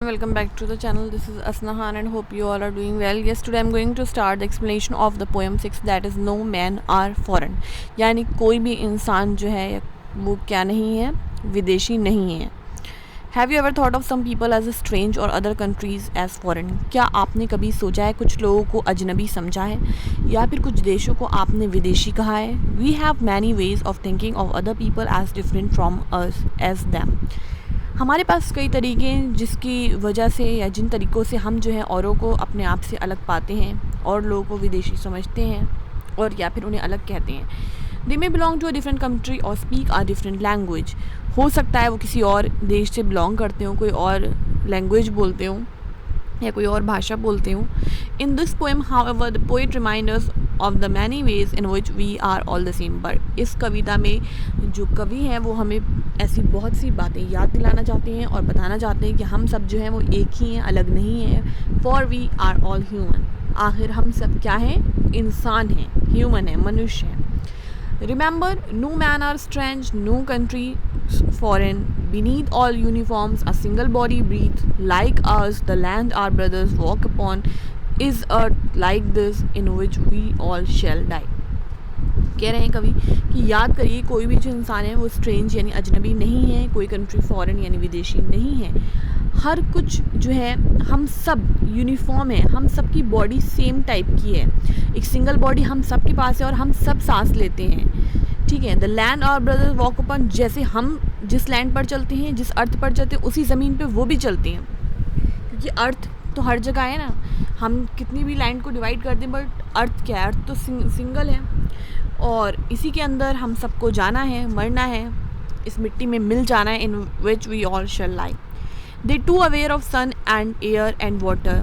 Welcome back to the channel. This is Asnahan and hope you all are doing well. Yes, today I'm going to start the explanation of the poem 6, that is no men are foreign. यानी कोई भी इंसान जो है वो क्या नहीं है, विदेशी नहीं है. Have you ever thought of some people as strange or other countries as foreign? क्या आपने कभी सोचा है कुछ लोगों को अजनबी समझा है या फिर कुछ देशों को आपने विदेशी कहा है? We have many ways of thinking of other people as different from us as them. हमारे पास कई तरीके हैं जिसकी वजह से या जिन तरीक़ों से हम जो है औरों को अपने आप से अलग पाते हैं और लोगों को विदेशी समझते हैं और या फिर उन्हें अलग कहते हैं. They may belong to a different country और स्पीक आ डिफरेंट लैंग्वेज. हो सकता है वो किसी और देश से बिलोंग करते हों, कोई और लैंग्वेज बोलते हों या कोई और भाषा बोलते हूँ. In this poem however the poet reminders of the many ways in which we are all the same. But इस कविता में जो कवि हैं वो हमें ऐसी बहुत सी बातें याद दिलाना चाहते हैं और बताना चाहते हैं कि हम सब जो हैं वो एक ही हैं, अलग नहीं हैं. For we are all human. आखिर हम सब क्या हैं? इंसान हैं, ह्यूमन हैं, मनुष्य हैं. Remember, no man are strange, no country foreign. Beneath all uniforms, a single body breathes like us. The land our brothers walk upon is earth like this in which we all shall die. कह रहे हैं कवि कि याद करिए कोई भी जो इंसान है वो स्ट्रेंज यानी अजनबी नहीं है, कोई कंट्री फॉरेन यानी विदेशी नहीं है. हर कुछ जो है हम सब यूनिफॉर्म है, हम सब की बॉडी सेम टाइप की है. एक सिंगल बॉडी हम सब के पास है और हम सब सांस लेते हैं. ठीक है. The land our brothers walk upon, जैसे हम जिस लैंड पर चलते हैं, जिस अर्थ पर चलते हैं, उसी ज़मीन पे वो भी चलते हैं. क्योंकि अर्थ तो हर जगह है ना. हम कितनी भी लैंड को डिवाइड कर दें बट अर्थ क्या है? अर्थ तो सिंगल है और इसी के अंदर हम सबको जाना है, मरना है, इस मिट्टी में मिल जाना है. In which we all shall lie. They too aware of sun and air and water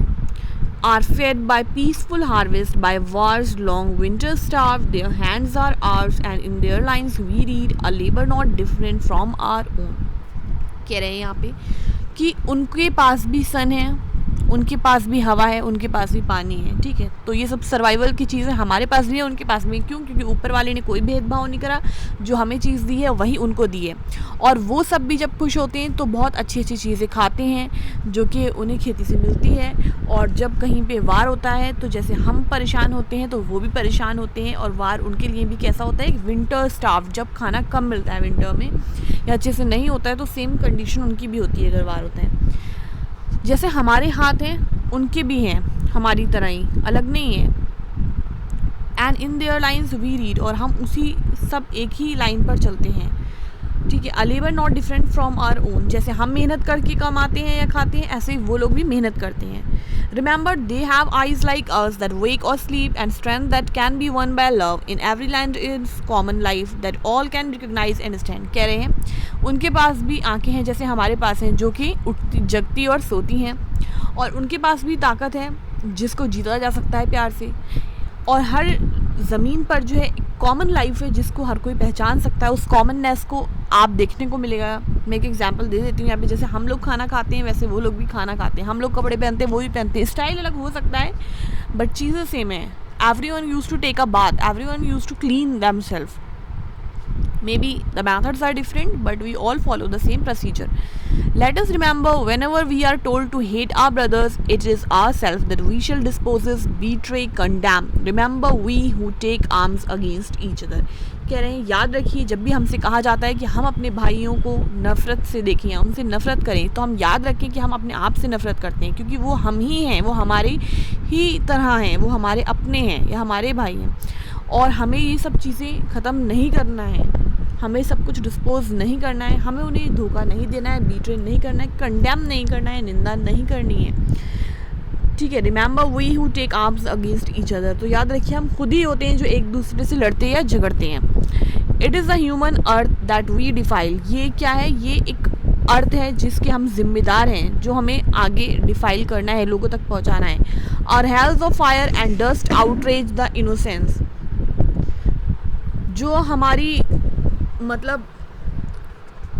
are fed by peaceful harvest, by war's long winter starved. Their hands are ours and in their lines we read a labor not different from our own. कह रहे हैं यहाँ पे कि उनके पास भी सन है, उनके पास भी हवा है, उनके पास भी पानी है. ठीक है. तो ये सब सर्वाइवल की चीज़ें हमारे पास भी है, उनके पास भी. क्यों? क्योंकि ऊपर वाले ने कोई भेदभाव नहीं करा. जो हमें चीज़ दी है वही उनको दी है. और वो सब भी जब खुश होते हैं तो बहुत अच्छी अच्छी चीज़ें खाते हैं जो कि उन्हें खेती से मिलती है. और जब कहीं पे वार होता है तो जैसे हम परेशान होते हैं तो वो भी परेशान होते हैं. और वार उनके लिए भी कैसा होता है? विंटर स्टाफ, जब खाना कम मिलता है विंटर में या अच्छे से नहीं होता है तो सेम कंडीशन उनकी भी होती है अगर वार होता है. जैसे हमारे हाथ हैं उनके भी हैं, हमारी तरह ही, अलग नहीं है. And in their lines we read, और हम उसी सब एक ही लाइन पर चलते हैं. ठीक है. A labour not different from our own. जैसे हम मेहनत करके कमाते हैं या खाते हैं, ऐसे ही वो लोग भी मेहनत करते हैं. Remember they have eyes like us that wake or sleep and strength that can be won by love. In every land is common life that all can recognise and stand. कह रहे हैं उनके पास भी आंखें हैं जैसे हमारे पास हैं, जो कि उठती जगती और सोती हैं. और उनके पास भी ताकत है जिसको जीता जा सकता है प्यार से. और हर ज़मीन पर जो है कॉमन लाइफ है जिसको हर कोई पहचान सकता है. उस कॉमननेस को आप देखने को मिलेगा. मैं एक एग्जांपल दे देती हूँ यहाँ पे. जैसे हम लोग खाना खाते हैं वैसे वो लोग भी खाना खाते हैं. हम लोग कपड़े पहनते हैं वो भी पहनते हैं. स्टाइल अलग हो सकता है बट चीज़ें सेम है. Everyone used to take a bath, everyone used to clean themself. Maybe the methods are different, but we all follow the same procedure. Let us remember, whenever we are told to hate our brothers, it is ourselves that we shall dispose, betray, condemn. Remember, we who take arms against each other. कह रहे हैं याद रखिए जब भी हमसे कहा जाता है कि हम अपने भाइयों को नफ़रत से देखें, उनसे नफ़रत करें, तो हम याद रखें कि हम अपने आप से नफ़रत करते हैं. क्योंकि वो हम ही हैं, वो हमारी ही तरह हैं, वो हमारे अपने हैं या हमारे भाई हैं. और हमें ये सब चीज़ें ख़त्म नहीं करना है, हमें सब कुछ डिस्पोज नहीं करना है, हमें उन्हें धोखा नहीं देना है, बीट्रे नहीं करना है, कंडेम नहीं करना है, निंदा नहीं करनी है. ठीक है. Remember we who take arms against each other. तो याद रखिए हम खुद ही होते हैं जो एक दूसरे से लड़ते या झगड़ते हैं. It is the human earth that we defile. ये क्या है? ये एक अर्थ है जिसके हम जिम्मेदार हैं, जो हमें आगे डिफाइल करना है, लोगों तक पहुँचाना है. और hells of fire and dust outrage the innocence. जो हमारी मतलब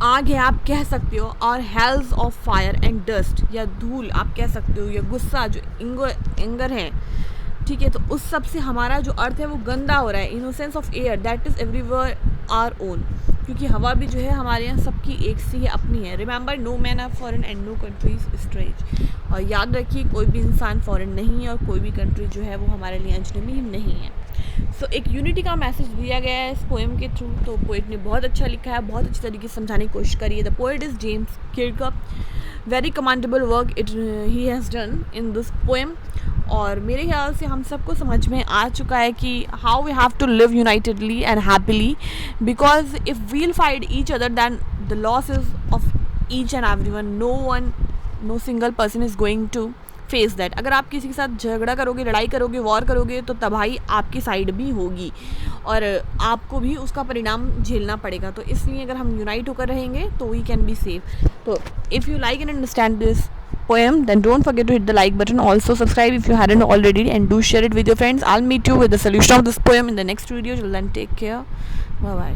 आग है आप कह सकते हो, और hells of fire and dust या धूल आप कह सकते हो, या गुस्सा जो एंगर है. ठीक है. तो उस सब से हमारा जो अर्थ है वो गंदा हो रहा है. Innocence of air that is everywhere our own. क्योंकि हवा भी जो है हमारे यहाँ सबकी एक सी है, अपनी है। Remember, no man are foreign and no country is strange. और याद रखिए, कोई भी इंसान फॉरेन नहीं है और कोई भी कंट्री जो है वो हमारे लिए अजनबी नहीं है। सो एक यूनिटी का मैसेज दिया गया है इस पोएम के थ्रू। तो पोइट ने बहुत अच्छा लिखा है, बहुत अच्छी तरीके से समझाने की कोशिश करी है। The poet is James Kirkup. Very commendable work he has done in this poem. और मेरे ख्याल से हम सबको समझ में आ चुका है कि how we have to live unitedly and happily, because if we'll fight each other than the loss is of each and every one, no single person is going to face that. अगर आप किसी के साथ झगड़ा करोगे, लड़ाई करोगे, war करोगे, तो तबाही आपकी साइड भी होगी और आपको भी उसका परिणाम झेलना पड़ेगा। तो इसलिए अगर हम यूनाइट होकर रहेंगे तो वी कैन बी सेफ। तो if you like and understand this poem, then don't forget to hit the like button. Also subscribe if you hadn't already, and do share it with your friends. I'll meet you with the solution of this poem in the next video. Till then, take care. Bye bye.